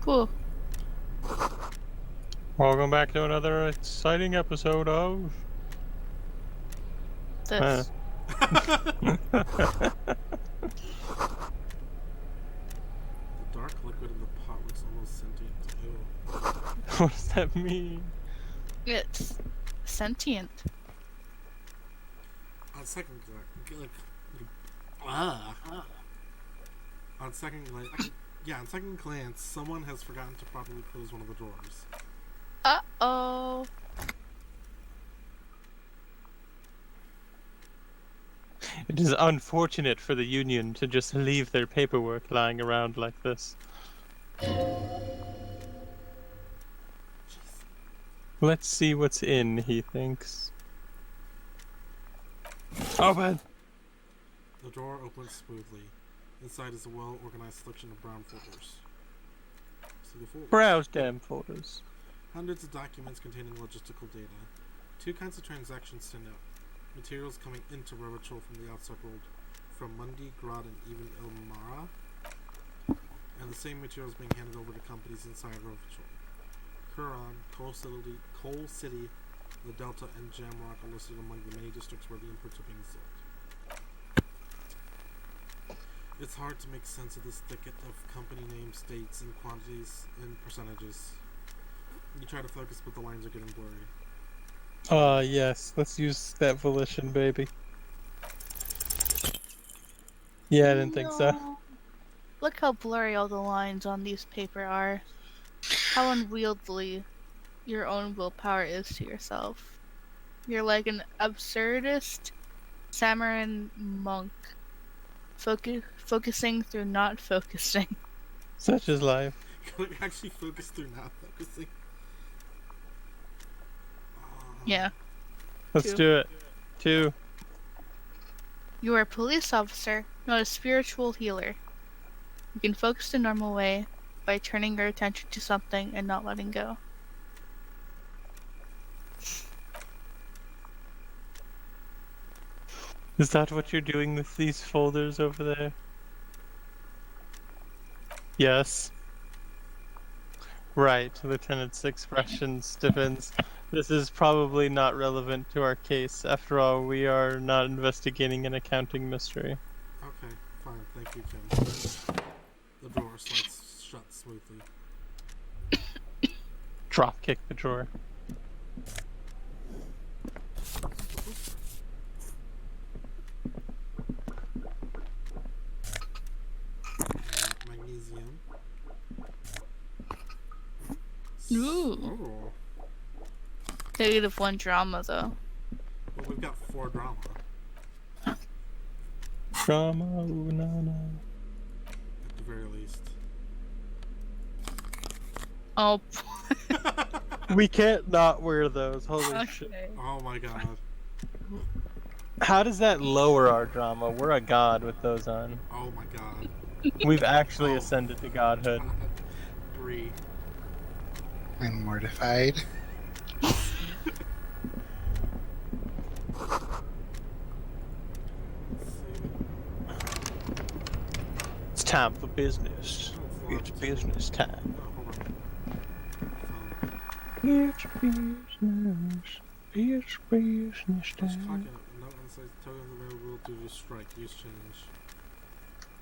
Cool. Welcome back to another exciting episode of... This. The dark liquid in the pot looks almost sentient. Ew. What does that mean? It's sentient. On second glance, on second glance, someone has forgotten to properly close one of the drawers. Uh-oh. It is unfortunate for the Union to just leave their paperwork lying around like this. Let's see what's in, he thinks. Open! The drawer opens smoothly. Inside is a well-organized selection of brown folders. See the folders. Browse damn folders. Hundreds of documents containing logistical data. Two kinds of transactions stand out. Materials coming into Revachol from the outside world, from Mundi, Grad, and even Ilmara, and the same materials being handed over to companies inside Revachol. Huron, Coal City, the Delta, and Jamrock are listed among the many districts where the imports are being sold. It's hard to make sense of this thicket of company names, dates, and quantities and percentages. You try to focus, but the lines are getting blurry. Yes. Let's use that volition, baby. Yeah, I didn't think so. No. Look how blurry all the lines on these paper are. How unwieldy your own willpower is to yourself. You're like an absurdist samurai monk, focusing through not focusing. Such is life. You gotta actually focus through not focusing. Yeah. Let's 2. do it. 2. You are a police officer, not a spiritual healer. You can focus the normal way by turning your attention to something and not letting go. Is that what you're doing with these folders over there? Yes. Right, Lieutenant's expression stiffens. This is probably not relevant to our case. After all, we are not investigating an accounting mystery. Okay, fine. Thank you, Kim. The drawer slides shut smoothly. Drop kick the drawer. Magnesium. Ooh. Oh. Negative 1 drama, though. Well, we've got 4 drama. Drama, ooh, no. At the very least. Oh. We can't not wear those, holy shit. Okay. Oh my god. How does that lower our drama? We're a god with those on. Oh my god. We've actually ascended to godhood. Bree. I'm mortified. It's time for business. It's business time. It's business. It's business Just time. clock it. No insights. Tokens available due to strike. Use change.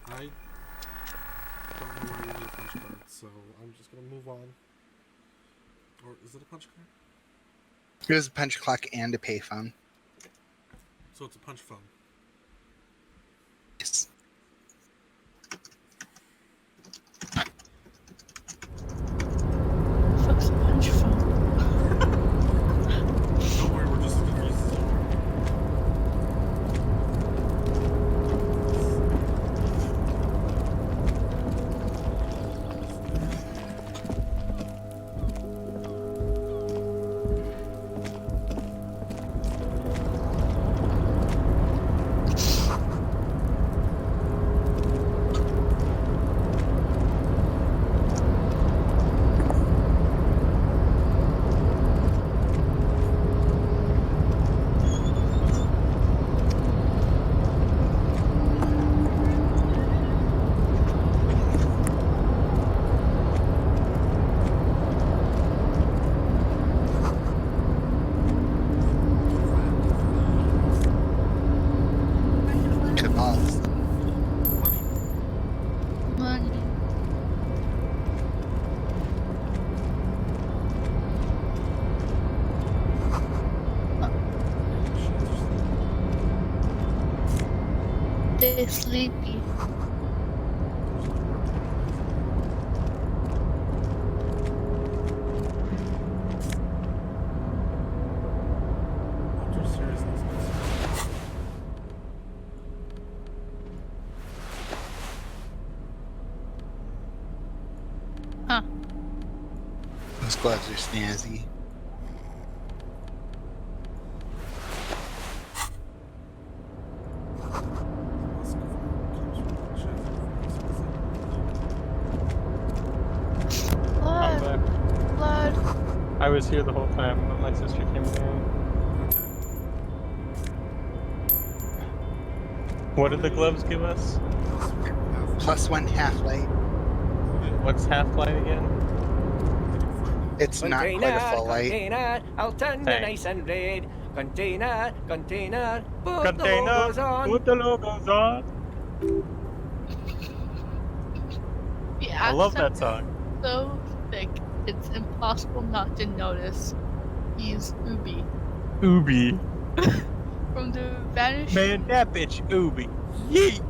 I don't know why we need a punch card, so I'm just gonna move on. Or is it a punch card? There's a punch clock and a payphone. So it's a punch phone. Yes. Fuck's a punch phone. Don't worry, we're just as confused as you are. stay sleepy. After seriousness, Huh. Those gloves are snazzy. I'm Blood, back. blood. I was here the whole time, but my sister came in. What did the gloves give us? +1 half-light. What's half-light again? It's not quite a full light. Container, I'll turn the Thanks. nice and red. Container, container, put the Container, logos on. put the logos on. The I love that accent's song. so thick, it's impossible not to notice. He's Ubi. Ubi. From the vanishing Man, that bitch Ubi. Yeet.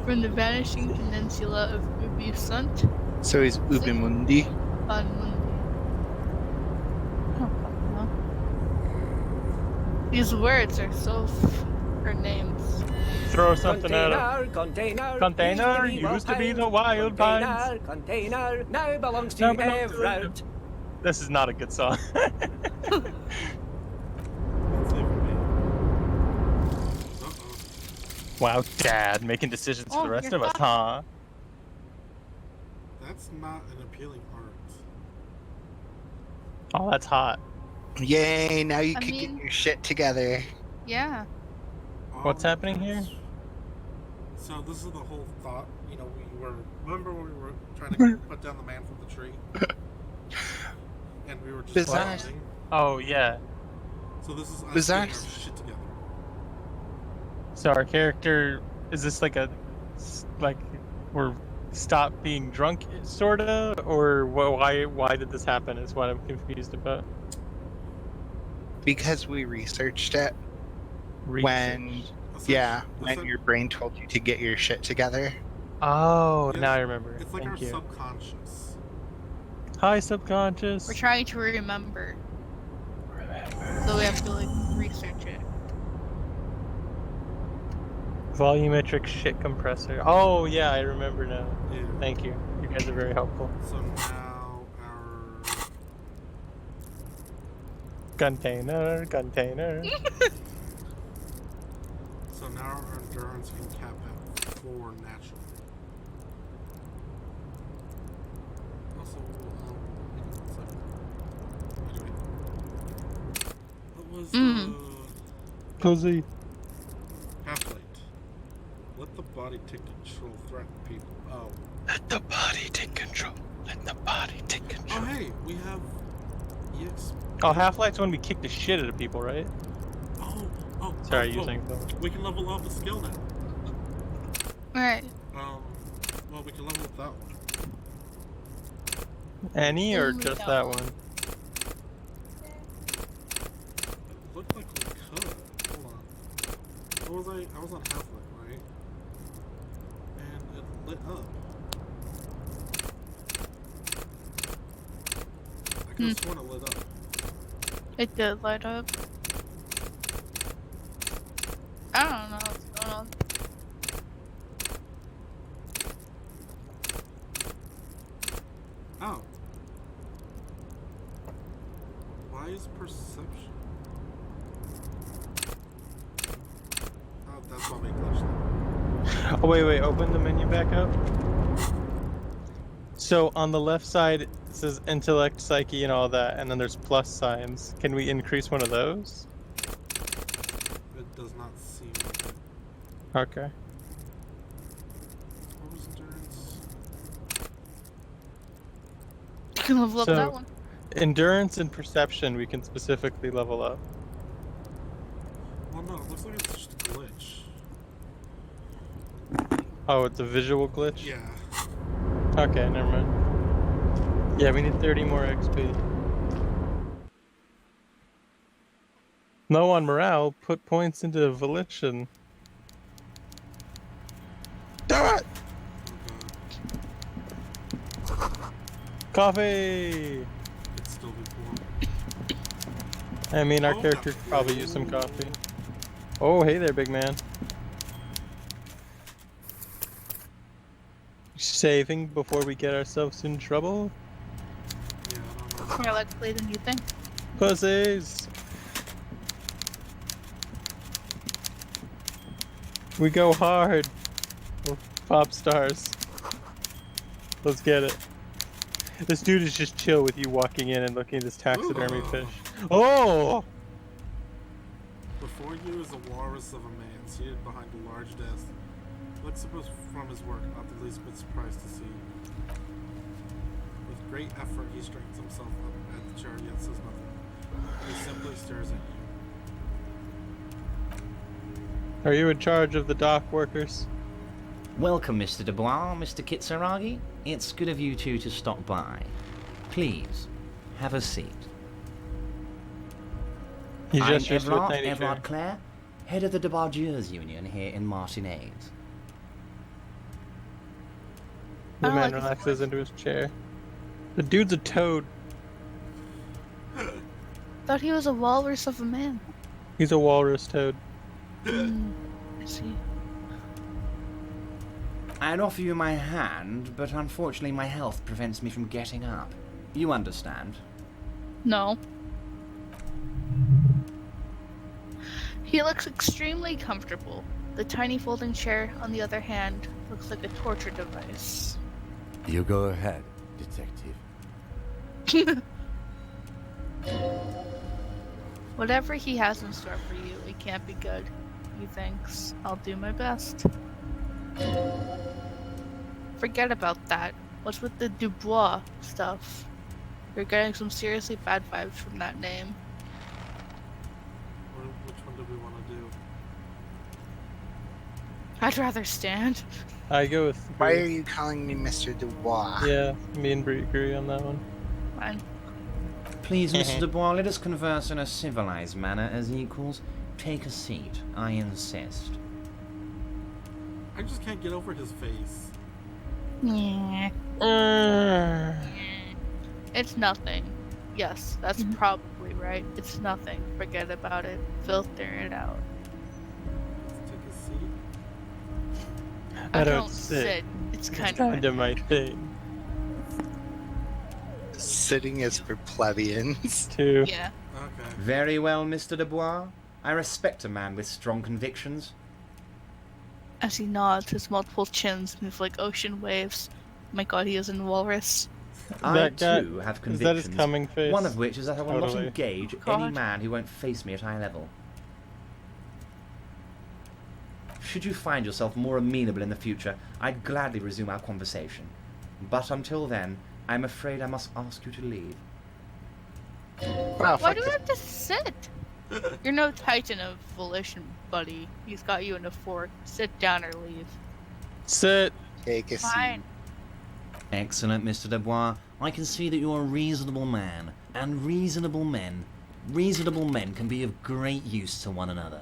from the vanishing peninsula of Ubi Sunt So he's Ubimundi. on Monday. I don't fucking know. These words are so her names. Throw something at him. Container, Container used to be the wild pines. Container, now belongs to Now belongs to Everett. This is not a good song. Wow, Dad, making decisions for Oh, the rest you're of us, huh? That's not an appealing art. Oh, that's hot. Yay, now you I can mean- get your shit together. Yeah. What's happening here? So this is the whole thought. You know, remember when we were trying to put down the man from the tree, and we were just Bizarre. bonding? Oh, yeah. So this is us Bizarre. getting our shit together. So our character, is this like we're stop being drunk, sorta? Or why did this happen is what I'm confused about. Because we researched it when, Research. yeah, It's when like- your brain told you to get your shit together. Oh, Yeah, now I remember. It's like Thank our you. subconscious. Hi, subconscious. We're trying to remember. So we have to like research it. Volumetric shit compressor. Oh, yeah, I remember now. Yeah. Thank you. You guys are very helpful. So now our Container. so now our endurance can cap at 4 natural. Also, hang on one second. Anyway, what was Cozy. half-light? Let the body take control, threaten people. Oh. Let the body take control. Let the body take control. Oh, hey, we have EX. Oh, Half-Life's when we kick the shit out of people, right? Oh. Sorry, oh, you're oh. saying so. We can level up the skill now. Alright. Well, we can level up that one. Any or Only just that that one. one? It looked like we could. Hold on. I was on Half-Life, right? And it lit up. I could have sworn it lit up. It did light up. I don't know what's going on. Oh. Why is perception? Oh, that's why we glitched. Oh, wait, open the menu back up. So on the left side, it says intellect, psyche, and all that, and then there's plus signs. Can we increase one of those? It does not seem like it. Okay. What was endurance? You can level up So- that one. Endurance and perception, we can specifically level up. Well, no, it looks like it's just a glitch. Oh, it's a visual glitch? Yeah. Okay, never mind. Yeah, we need 30 more XP. Low on morale, put points into volition. Damn it! Oh god. Coffee! It's still before. I mean, our Oh, character God. could probably use some coffee. Oh, hey there, big man. Saving before we get ourselves in trouble? Yeah, I don't know. More likely than you think. Pussies! We go hard. We're pop stars. Let's get it. This dude is just chill with you walking in and looking at this taxidermy Ooh. fish. Oh! Before you is a walrus of a man seated behind a large desk. Looks supposed from his work, not the least bit surprised to see you. With great effort, he straightens himself up at the chair, yet says nothing. He simply stares at you. Are you in charge of the dock workers? Welcome, Mr. Dubois, Mr. Kitsuragi. It's good of you two to stop by. Please, have a seat. He I'm gestures to a tiny chair. Everard Clare, head of the Debargeurs Union here in Martinez. The I man like his relaxes into his chair. The dude's a toad. Thought he was a walrus of a man. He's a walrus toad. I see. I'd offer you my hand, but unfortunately my health prevents me from getting up. You understand? No. He looks extremely comfortable. The tiny folding chair, on the other hand, looks like a torture device. You go ahead, detective. Whatever he has in store for you, it can't be good. He thinks. I'll do my best. Forget about that. What's with the Dubois stuff? You're getting some seriously bad vibes from that name. Which one do we want to do? I'd rather stand. I go with Why are Bree. you calling me Mr. Dubois? Yeah, me and Bree agree on that one. Fine. Please, Mr. Dubois, let us converse in a civilized manner as equals. Take a seat, I insist. I just can't get over his face. Yeah. It's nothing. Yes, that's probably right. It's nothing. Forget about it. Filter it out. Let's take a seat. I don't sit. It's It's kind of kind of my thing, Sitting is for plebeians. too. yeah. Okay. Very well, Mr. Dubois. I respect a man with strong convictions. As he nods, his multiple chins move like ocean waves. My god, he is in walrus. I That guy- too have Is that convictions. his coming face? One of which is that I will not Totally. engage God. any man who won't face me at eye level. Should you find yourself more amenable in the future, I'd gladly resume our conversation. But until then, I'm afraid I must ask you to leave. Wow, Why fuck do we it. have to sit? You're no titan of volition, buddy. He's got you in a fork. Sit down or leave. Sit. Take a seat. Fine. Excellent, Mr. Dubois. I can see that you're a reasonable man, and reasonable men can be of great use to one another.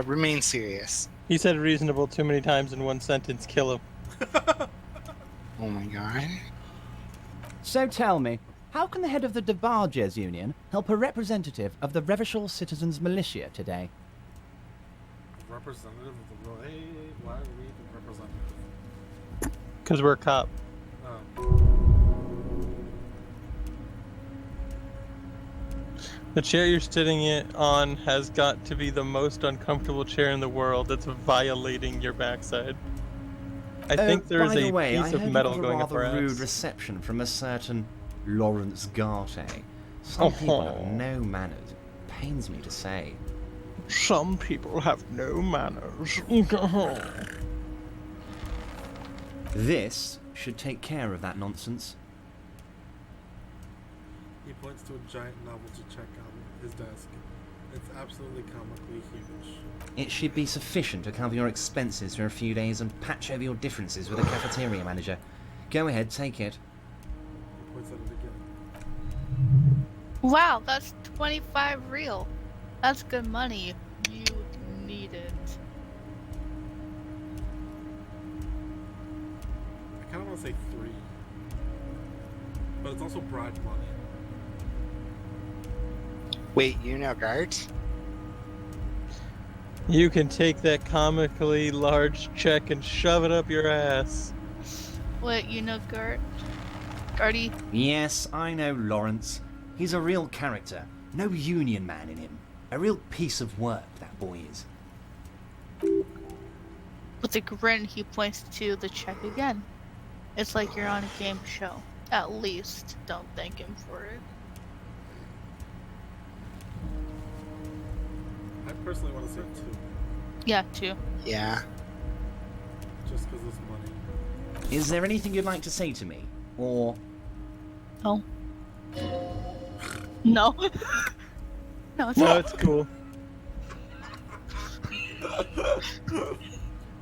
Remain serious. He said reasonable too many times in one sentence. Kill him. Oh my god. So tell me, how can the head of the Debargeurs Union help a representative of the Revachol Citizens Militia today? Representative of the. Hey, why are we the representative? Because we're a cop. Oh. The chair you're sitting on has got to be the most uncomfortable chair in the world. That's violating your backside. I think there is by the a way, piece I of heard metal you got going a up rather our rude ass. reception from a certain Lawrence Garte. Some people have Oh. no manners. It pains me to say. Some people have no manners. This should take care of that nonsense. He points to a giant novelty check on his desk. It's absolutely comically huge. It should be sufficient to cover your expenses for a few days and patch over your differences with the cafeteria manager. Go ahead, take it. He points at it again. Wow, that's 25 real. That's good money. You need it. I kind of want to say 3. But it's also bribe money. Wait, you know guards? You can take that comically large check and shove it up your ass. Wait, you know Gardy? Yes, I know Lawrence. He's a real character. No union man in him. A real piece of work, that boy is. With a grin, he points to the check again. It's like you're on a game show. At least, don't thank him for it. I personally want to say 2. Yeah, 2. Yeah. Just because it's money. Is there anything you'd like to say to me? Or... No. No. No, it's No, not. it's cool.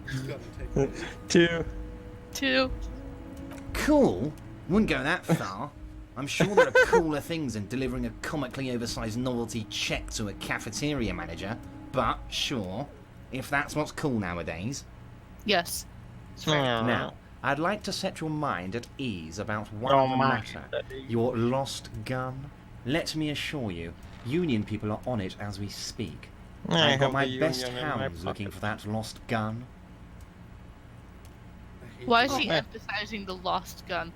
Just gotta take it. 2. 2. Cool? Wouldn't go that far. I'm sure there are cooler things than delivering a comically oversized novelty check to a cafeteria manager. But, sure, if that's what's cool nowadays. Yes. That's right. Now, I'd like to set your mind at ease about one other matter. Your lost gun. Let me assure you, Union people are on it as we speak. I've got my best hounds looking for that lost gun. I hate Why this. is he emphasizing the lost gun?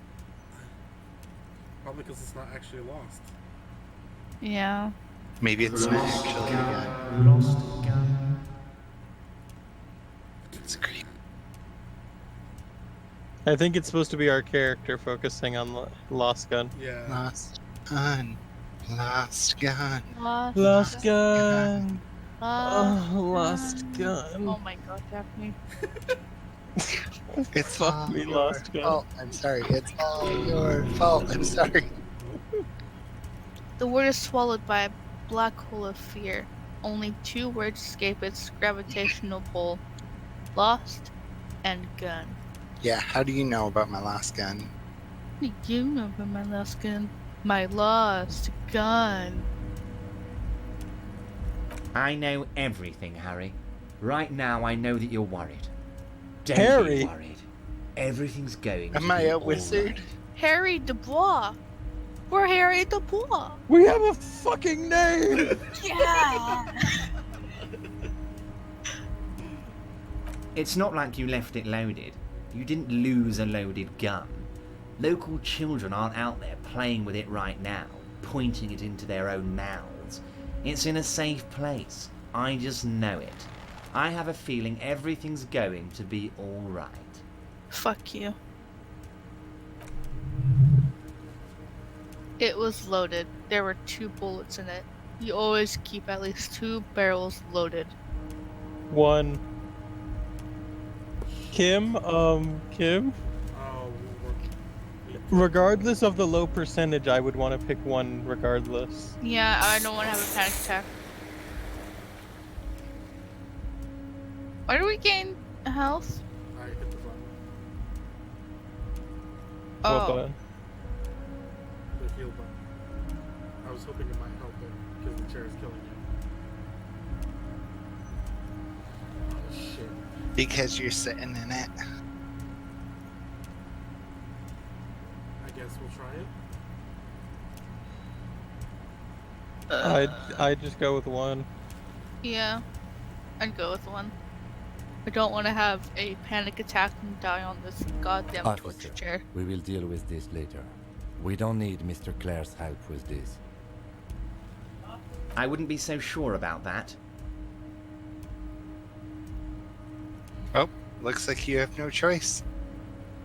Probably because it's not actually lost. Yeah. Maybe it's not actually a gun. Lost gun. It's a creep. I think it's supposed to be our character focusing on lost gun. Yeah. Lost gun. Lost gun. Lost gun. Lost Oh, lost gun. Oh my god, Daphne. It's Fuck all me, your lost gun. fault. I'm sorry. It's all your fault. I'm sorry. The word is swallowed by a black hole of fear. Only 2 words escape its gravitational pull. Lost and gun. Yeah, how do you know about my last gun? What do you know about my lost gun? My lost gun. I know everything, Harry. Right now, I know that you're worried. Don't Harry? be worried. Everything's going to Am be I a all wizard? right. Harry Dubois. We're Harry Dubois. We have a fucking name! Yeah. It's not like you left it loaded. You didn't lose a loaded gun. Local children aren't out there playing with it right now, pointing it into their own mouths. It's in a safe place. I just know it. I have a feeling everything's going to be all right. Fuck you. It was loaded. There were 2 bullets in it. You always keep at least 2 barrels loaded. 1. Kim? Kim? Oh, Regardless of the low percentage, I would want to pick 1 regardless. Yeah, I don't want to have a panic attack. Why do we gain health? I hit the button. What Oh, button? The heal button. I was hoping it might help it because the chair is killing you. Oh shit. Because you're sitting in it. I guess we'll try it. I'd just go with 1. yeah. I'd go with 1. I don't want to have a panic attack and die on this goddamn Officer, torture chair. we will deal with this later. We don't need Mr. Clare's help with this. I wouldn't be so sure about that. Oh, looks like you have no choice.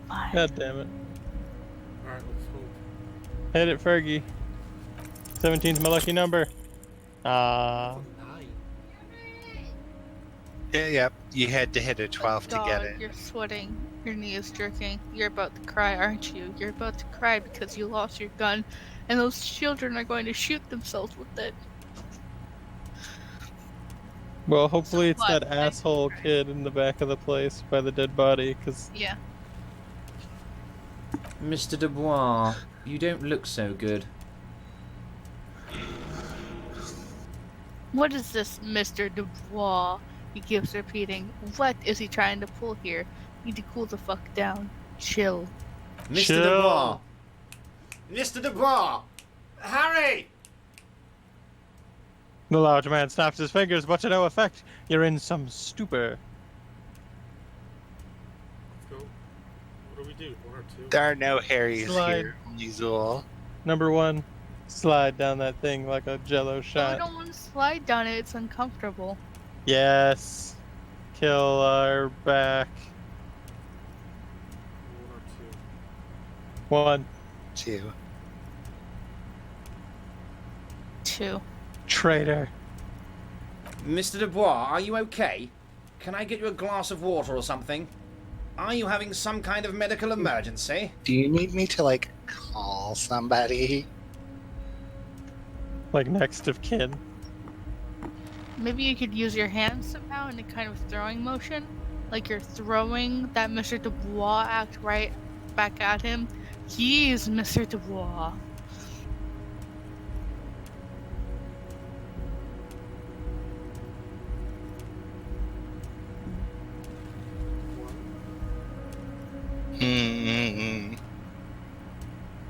Fine. God damn it. Alright, let's hope. Hit it, Fergie. 17's my lucky number. Ah. 9. Yeah, you had to hit a 12 to God, get it. you're sweating. Your knee is jerking. You're about to cry, aren't you? You're about to cry because you lost your gun, and those children are going to shoot themselves with it. Well, hopefully it's what? that asshole kid in the back of the place by the dead body, because Yeah. Mr. Dubois, you don't look so good. What is this, Mr. Dubois? He keeps repeating. What is he trying to pull here? Need to cool the fuck down. Chill. Mr. Chill. Dubois! Mr. Dubois! Harry! The large man snaps his fingers, but to no effect. You're in some stupor. Let's go. What do we do? 1 or 2? There are no Harrys Slide. here, Yuzul. Number 1, slide down that thing like a jello I shot. don't want to slide down it. It's uncomfortable. Yes. Kill our back. 1 or 1. 2. 2. Traitor. Mr. Dubois, are you okay? Can I get you a glass of water or something? Are you having some kind of medical emergency? Do you need me to, like, call somebody? Like next of kin. Maybe you could use your hands somehow in a kind of throwing motion. Like you're throwing that Mr. Dubois act right back at him. He's Mr. Dubois. Hmm.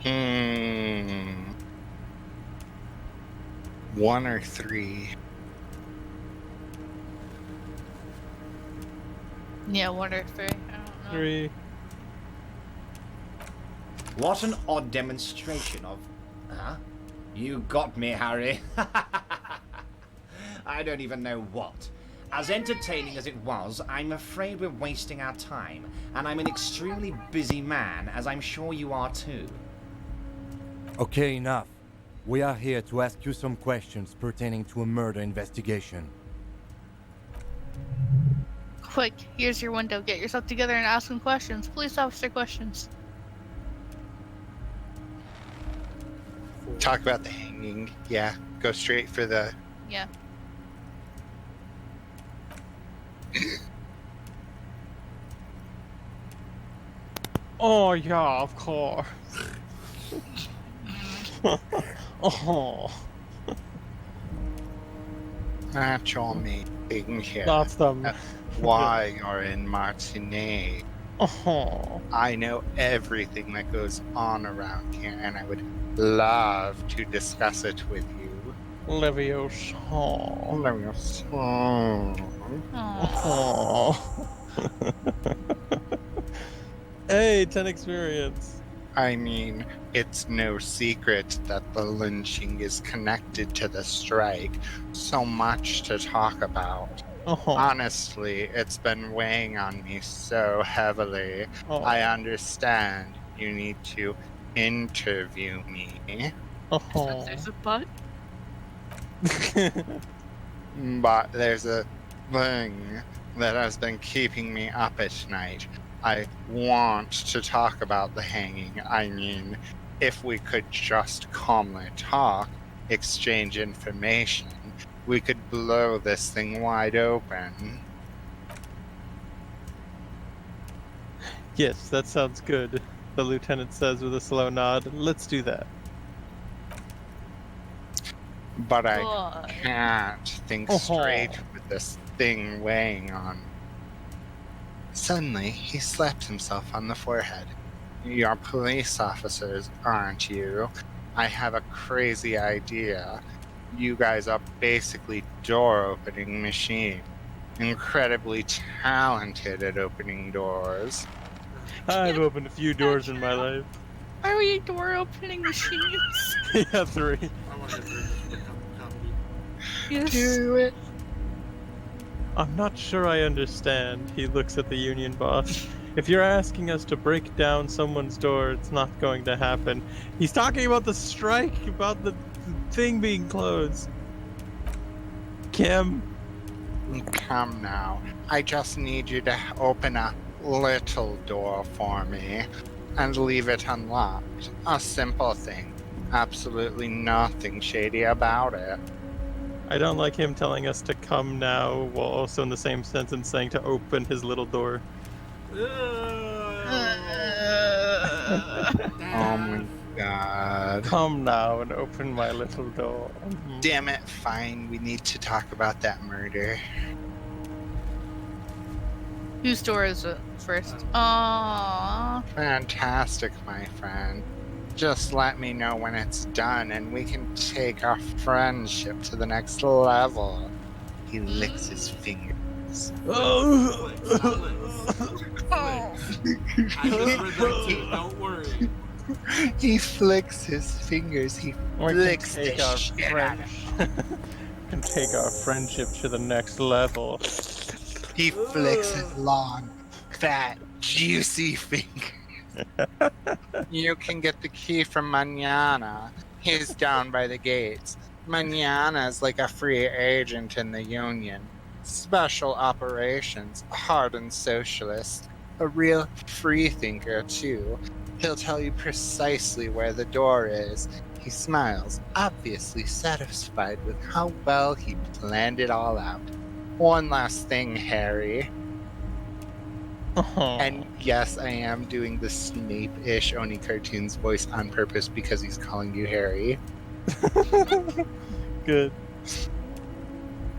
Hmm. 1 or 3. Yeah, 1 or 3. I don't know. 3. What an odd demonstration of... Huh? You got me, Harry. I don't even know what. As entertaining as it was, I'm afraid we're wasting our time, and I'm an extremely busy man, as I'm sure you are too. Okay, enough. We are here to ask you some questions pertaining to a murder investigation. Quick, here's your window. Get yourself together and ask some questions. Police officer questions. 4. Talk about the hanging. Yeah, go straight for the... Yeah. Oh, yeah, of course. Oh, That's your main thing here. that's the... That's why you're in Martinet. Oh, I know everything that goes on around here, and I would love to discuss it with you. Leviosa. Aww. Oh. Hey, 10 experience. I mean, it's no secret that the lynching is connected to the strike. So much to talk about. Oh. Honestly, it's been weighing on me so heavily. Oh. I understand you need to interview me, Oh. There's a butt. but there's a thing that has been keeping me up at night. I want to talk about the hanging. I mean, if we could just calmly talk, exchange information, we could blow this thing wide open. Yes, that sounds good, the lieutenant says with a slow nod. Let's do that. But I Boy. can't think straight with this thing weighing on. Suddenly, he slapped himself on the forehead. You're police officers, aren't you? I have a crazy idea. You guys are basically door-opening machines. Incredibly talented at opening doors. I've opened a few doors in my life. Are we door opening machines? Yeah, 3. I want to hear 3 just for the comedy. Yes. Do it. I'm not sure I understand. He looks at the union boss. If you're asking us to break down someone's door, it's not going to happen. He's talking about the strike, about the thing being closed. Kim. Come now. I just need you to open a little door for me and leave it unlocked. A simple thing. Absolutely nothing shady about it. I don't like him telling us to come now, while also in the same sentence saying to open his little door. Oh my god. Come now and open my little door. Damn it, fine. We need to talk about that murder. Whose door is it first? Aww. Fantastic, my friend. Just let me know when it's done and we can take our friendship to the next level. He licks his fingers. I just read that too, don't worry. He flicks his fingers. He We flicks can take the our shit out of can take our friendship to the next level. He flicks his long, fat, juicy finger. You can get the key from Manana. He's down by the gates. Manana's like a free agent in the Union. Special operations, hardened socialist. A real free thinker, too. He'll tell you precisely where the door is. He smiles, obviously satisfied with how well he planned it all out. One last thing, Harry. And yes, I am doing the Snape-ish Oni cartoons voice on purpose because he's calling you Harry. Good.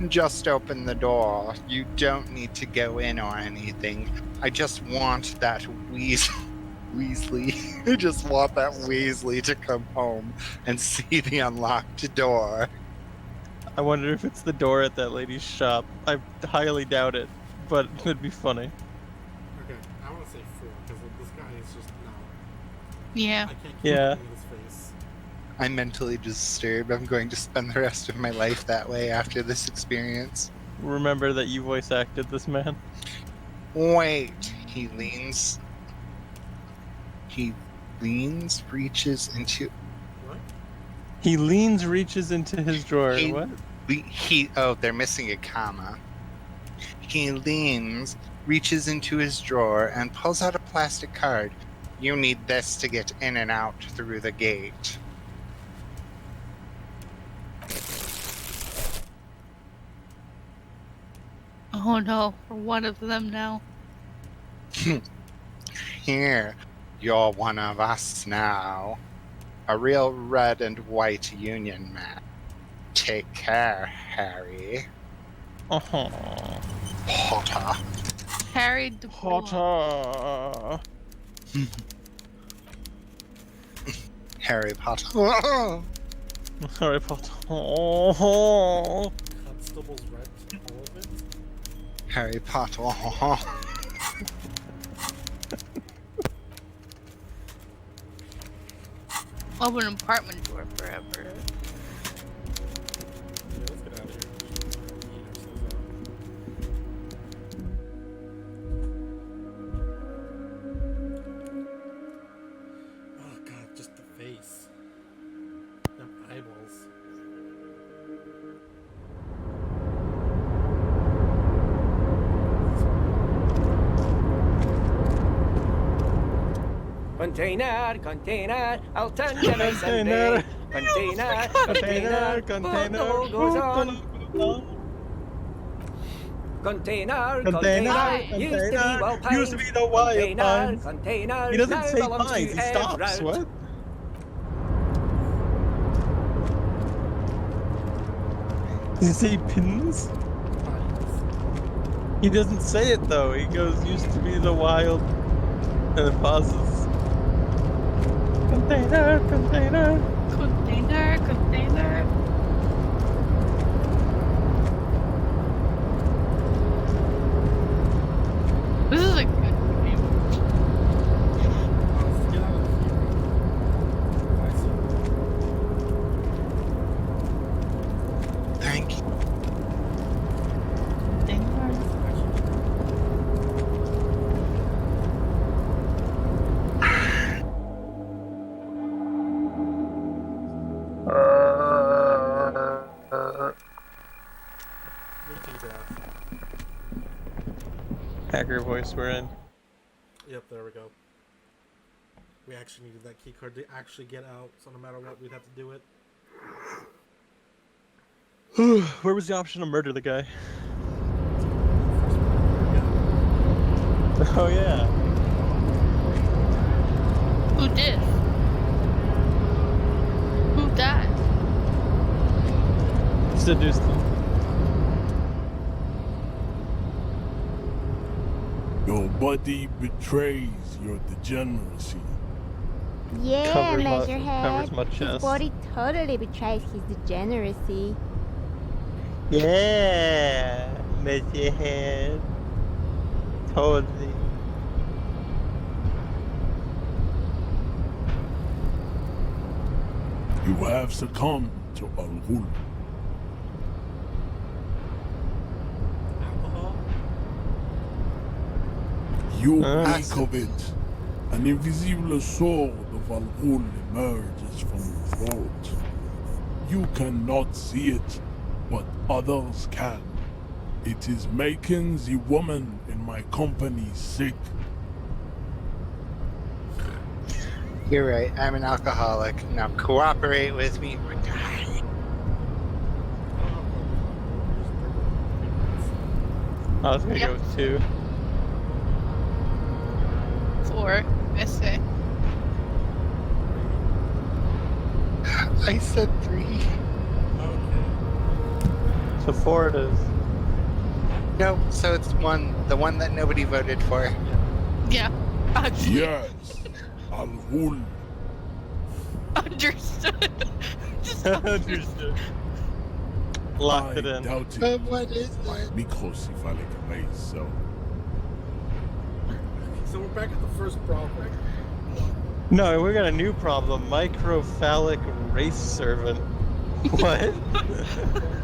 Just open the door. You don't need to go in or anything. I just want that Weasley. I just want that Weasley to come home and see the unlocked door. I wonder if it's the door at that lady's shop. I highly doubt it, but it'd be funny. Okay, I want to say 4 because this guy is just no. Yeah. I can't keep Yeah. looking at his face. I'm mentally disturbed. I'm going to spend the rest of my life that way after this experience. Remember that you voice acted this man? Wait, he leans, reaches into. What? He leans, reaches into his drawer. He- What? Oh, they're missing a comma. He leans, reaches into his drawer, and pulls out a plastic card. You need this to get in and out through the gate. Oh no, we're one of them now. Here, you're one of us now. A real red and white Union man. Take care, Harry. Uh-huh. Potter. Harry the Potter. Harry Potter. Harry Potter. Oh. Constable's red, all of it? Harry Potter. Open apartment door forever. Yeah, let's get out of here. Eat ourselves out. Oh god, just the face. Them eyeballs. Container, I'll turn to my Sunday. Container, Container. goes on. Container, Used to be the wild pines. Container, He doesn't now say belongs pines, to he stops. Everett. What? Does he say pins? He doesn't say it though. He goes, used to be the wild, and then pauses. Container. Container. This is a good game. Let's get out of here. I see. Thank you. Container. Meeting Daph. Hacker voice we're in. Yep, there we go. We actually needed that key card to actually get out, so no matter what, we'd have to do it. Where was the option to murder the guy? Oh yeah. Who did? That. Seduced him. Your body betrays your degeneracy. Yeah, Covers Measurehead. my His chest. body totally betrays his degeneracy. Yeah, Messy head. Totally. You have succumbed to Al-Ghul. Alcohol? You Ah. reek of it. An invisible sword of Al-Ghul emerges from your throat. You cannot see it, but others can. It is making the woman in my company sick. You're right. I'm an alcoholic. Now cooperate with me or die. I was gonna Yep. go with 2. 4, I say. I said 3. Okay. So 4 it is. No, so it's 1. The one that nobody voted for. Yeah. Actually, Yes, Al-Ghul. understood. Just Understood. Locked it I in. doubt it. What is My it? microcephalic race, so. So we're back at the first problem. No, we got a new problem. Microphallic race servant. What?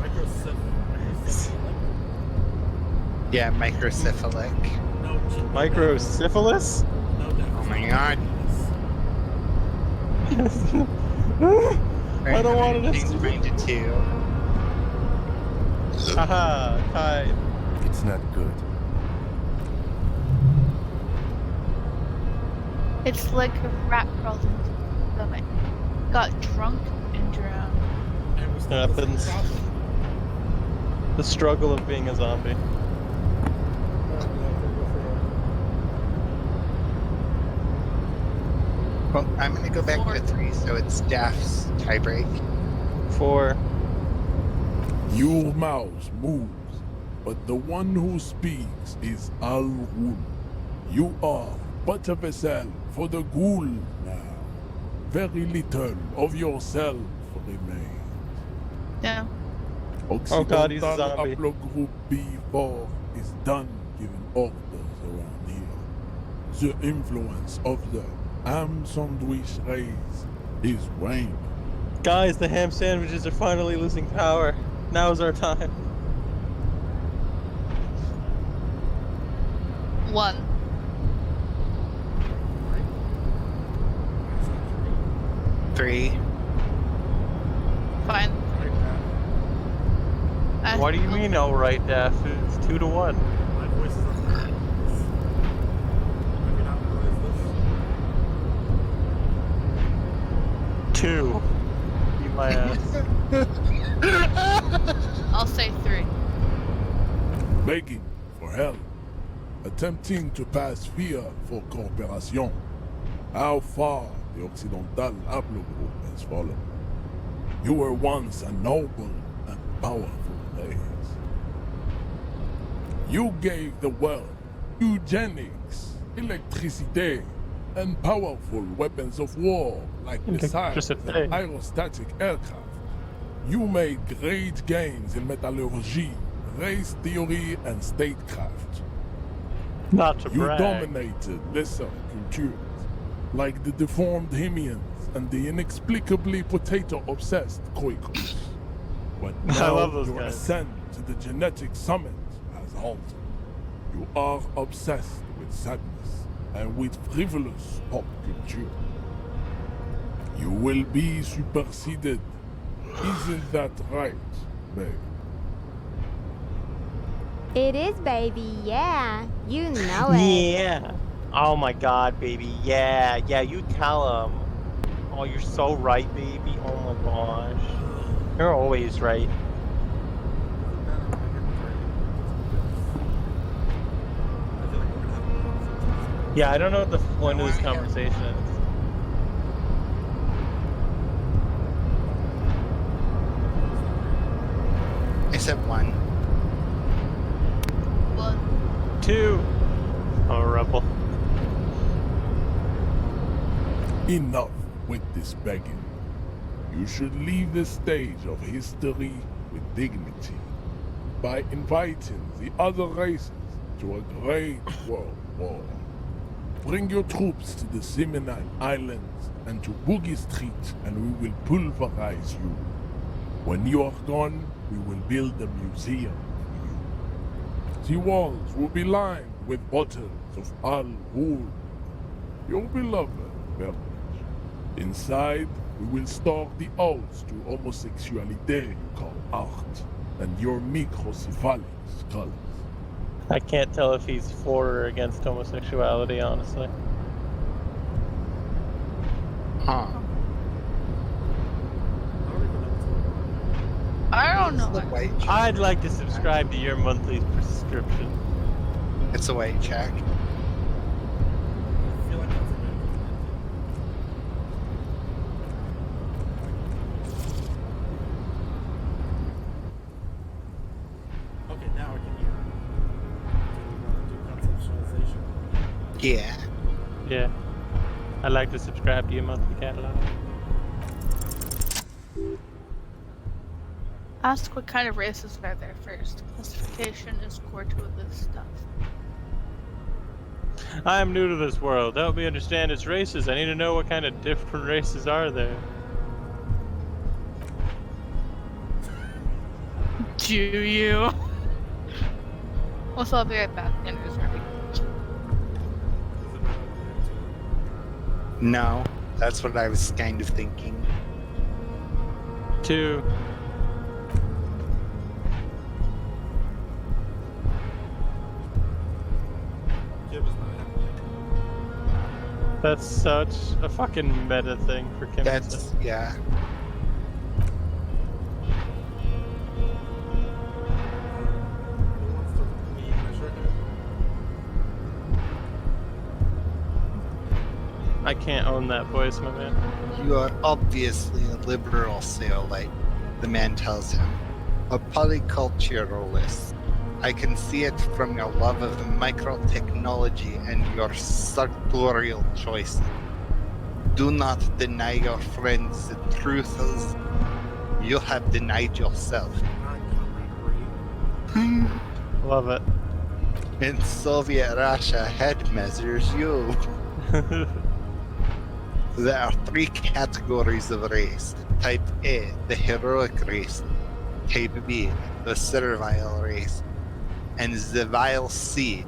Microcephalic? Yeah, microcephalic. No, Microsyphilis? no, Daphne. Oh my god. I don't want it to Change mine to 2. Haha, tied. It's not good. It's like a rat crawled into the stomach. Got drunk and drowned. And we still have the same Happens. problem. The struggle of being a zombie. Well, I'm gonna go back to 3, so it's Daph's tiebreak. 4. Your mouth moves, but the one who speaks is Al-Ghul. You are but a vessel for the Ghul now. Very little of yourself remains. No. Oh god, he's a zombie. Haplogroup B4 is done giving orders around here. The influence of the ham sandwich race is waning. Guys, the ham sandwiches are finally losing power. Now's our time. 1. Three. Fine. What do you mean, all right, Daph? It's 2 to 1. My voice is up there. Have you not realized this? 2. Eat my ass. I'll say 3. Begging for help. Attempting to pass fear for cooperation. How far the Occidental Haplogroup has fallen. You were once a noble and powerful race. You gave the world eugenics, electricity, and powerful weapons of war like missiles and Electricity. aerostatic aircraft. You made great gains in metallurgy, race theory, and statecraft. Not to You brag. dominated lesser cultures, like the deformed Hemians and the inexplicably potato-obsessed Khoikhos. But I now love those your guys. ascent to the genetic summit has halted. You are obsessed with sadness and with frivolous pop culture. You will be superseded. Isn't that right, babe? It is, baby. Yeah. You know it. Yeah. Oh my god, baby. Yeah. Yeah, you tell him. Oh, you're so right, baby. Oh my gosh. You're always right. Yeah, I don't know what the point of this conversation is. said 1. 1. 2. Oh, rebel. Enough with this begging. You should leave the stage of history with dignity by inviting the other races to a great world war. Bring your troops to the Simonine Islands and to Boogie Street, and we will pulverize you. When you are gone, we will build a museum for you. The walls will be lined with bottles of Al Ghul, your beloved beverage. Inside, we will store the odes to homosexuality you call art, and your microcephalic skulls. I can't tell if he's for or against homosexuality, honestly. Huh. I don't know. The white check. I'd like to subscribe to your monthly prescription. It's a white check. I feel like that's a bit of okay, now I can hear it. Do conceptualization. Yeah. Yeah. I'd like to subscribe to your monthly catalog. Ask what kind of races are there first. Classification is core to this stuff. I am new to this world. To help me understand its races, I need to know what kind of different races are there. Do you? Also, I'll be right back. Andrew's ready. No, that's what I was kind of thinking. 2. Kim is not happy. That's such a fucking meta thing for Kim. That's, yeah. Who wants to measure it? I can't own that voice, my man. You are obviously a liberal Seolite, the man tells him. A polyculturalist. I can see it from your love of microtechnology and your sartorial choices. Do not deny your friends the truth is you have denied yourself. Love it. In Soviet Russia, head measures you. There are 3 categories of race. Type A, the heroic race. Type B, the servile race. And the vile C.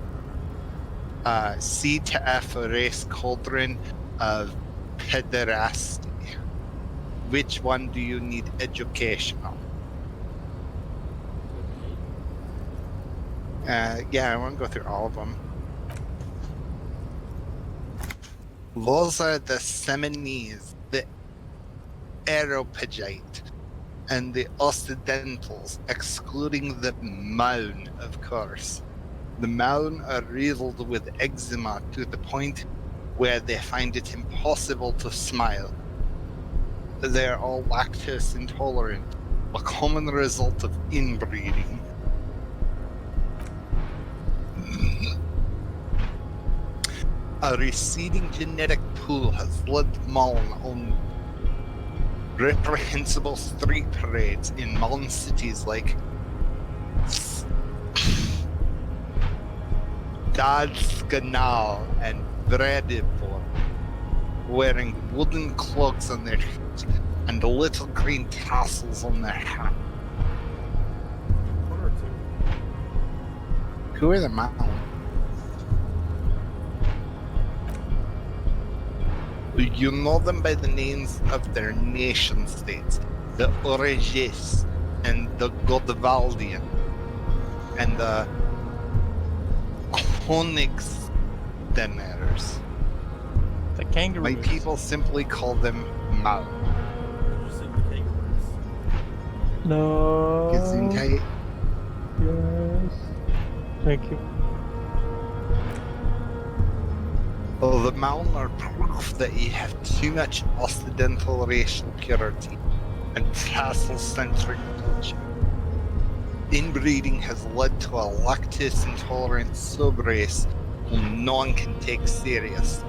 C to F, a race cauldron of pederasty. Which one do you need educational? Yeah, I want to go through all of them. Those are the Seminese, the Aeropagite, and the Occidentals, excluding the Maun, of course. The Maun are riddled with eczema to the point where they find it impossible to smile. They are all lactose intolerant, a common result of inbreeding. A receding genetic pool has led Maln on reprehensible street parades in Maln cities like Dadskanal and Vredivor, wearing wooden cloaks on their heads and little green tassels on their hat. 1 or 2? Who are the Maln? You know them by the names of their nation states, the Oreges and the Godvaldian and the Honigsteners. The kangaroos. My people simply call them Mal. Did you sing the kangaroos? No. Gesundheit. Yes. Thank you. Oh, the Maln are proof that you have too much Occidental racial purity and tassel-centric culture. inbreeding has led to a lactose intolerant subrace whom no one can take serious.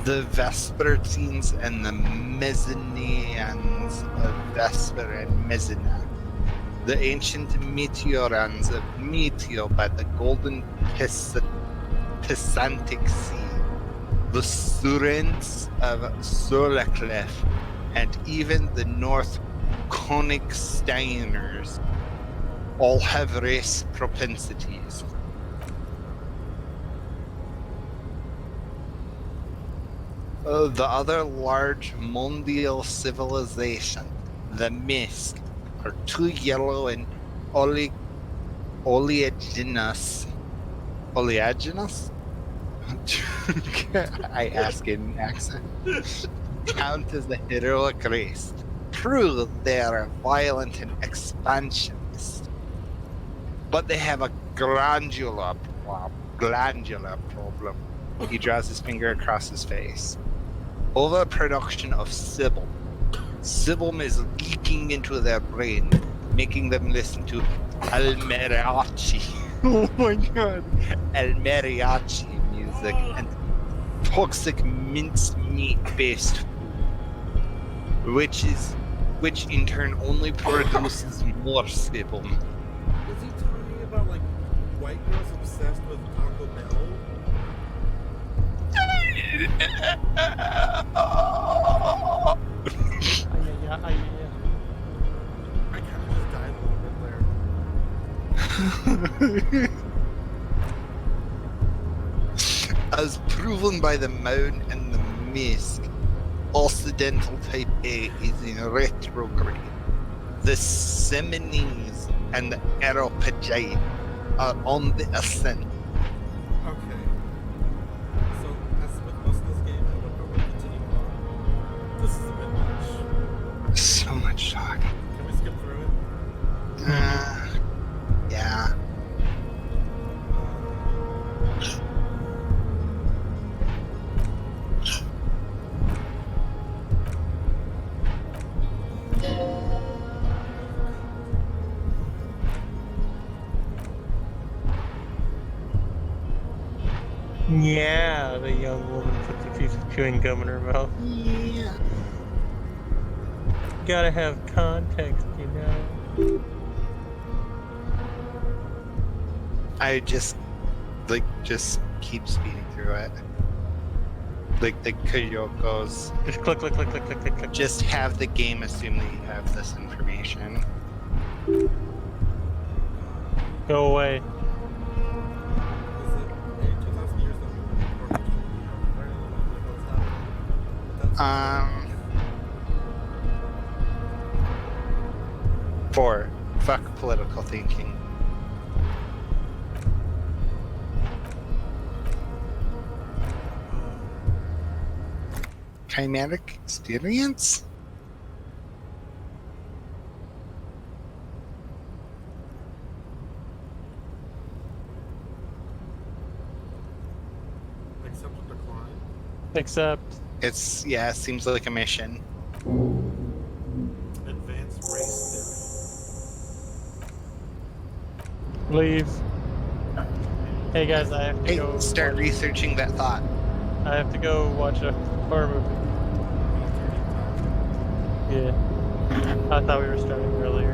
The Vespertines and the Mezzanians of Vesper and Mezzana. The ancient Meteorans of Meteo by the golden Pisantic Sea. The Surents of Solaclef, and even the North Konigsteiners all have race propensities. The other large mondial civilization, the Misk, are too yellow and oleaginous. Oleaginous? I ask in accent. Count as a heroic race. Prove they are violent and expansionist. But they have a glandular problem. He draws his finger across his face. Overproduction of Sybil. Sybil is leaking into their brain, making them listen to El Mariachi. Oh my god. El Mariachi music and toxic minced meat based food. Which in turn only produces more Sybil. Is he talking about like white girls obsessed with Taco Bell? I kind of just died a little bit there. As proven by the Mound and the Misk, Occidental Type A is in retrograde. The Seminese and the Aeropagite are on the ascent. Okay. So, as with most of this game, I would probably continue on. This is a bit much. So much talk. Can we skip through it? Yeah. Yeah, the young woman puts a piece of chewing gum in her mouth. Yeah. Gotta have context, you know. I just keep speeding through it. Like the Kyokos. Just click. Just have the game assume that you have this information. Go away. Is it 2,000 years that we've been recording? Right? What's happening? 4. Fuck political thinking. Chimeric experience? Accept or decline? Accept. It seems like a mission. Advanced race Leave. Hey guys, I have to go. Start researching that thought. I have to go watch a horror movie. theory. Yeah. I thought we were starting earlier.